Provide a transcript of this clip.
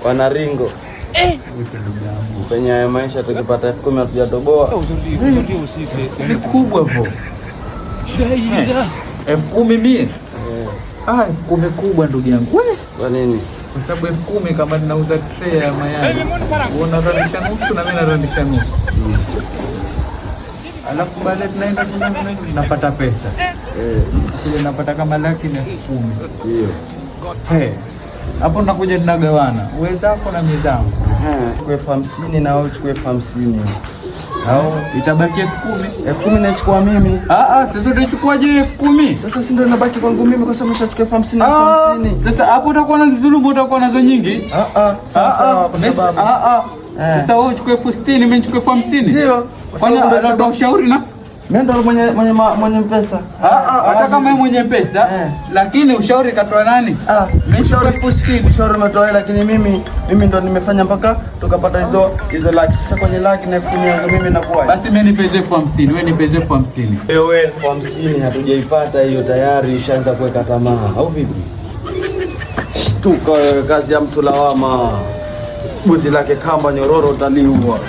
wanaringo. Penye maisha tukipata 10,000 hatujatoboa. Ni kubwa hapo. 10,000 mie. 10,000 kubwa ndugu yangu. Kwa nini? Kwa sababu 10,000 kama ninauza tray ya mayai. Unarudisha nusu na mimi narudisha nusu. Alafu baadaye tunaenda tunapata pesa. Kile napata kama 10,000. Ndio. Hapo nakuja tunagawana. Uweza hapo na mizangu. Chukue 50 na wewe chukue 50. Au itabaki 10,000. 10,000 nachukua mimi. Sasa utachukuaje 10,000? Sasa si ndio inabaki kwangu mimi kwa sababu nishachukua 50 na 50. Sasa hapo utakuwa na dhulumu, utakuwa nazo nyingi. Sasa kwa sababu sasa wewe uchukue 60, mimi nichukue 50. Ndio. Kwani unatoa ushauri na? Mimi ndo mwenye pesa. Hata kama yeye mwenye pesa, lakini ushauri katoa nani? Mimi ushauri umetoa, lakini mimi ndo nimefanya mpaka tukapata hizo laki. Sasa kwenye laki na 10,000 yangu mimi nakuwa. Basi mimi nipeze 50, wewe nipeze 50. Wewe 50 hatujaipata hiyo tayari, ushaanza kuweka tamaa au vipi? Shtuka wewe, kazi ya mtu lawama. Buzi lake kamba nyororo utaliua.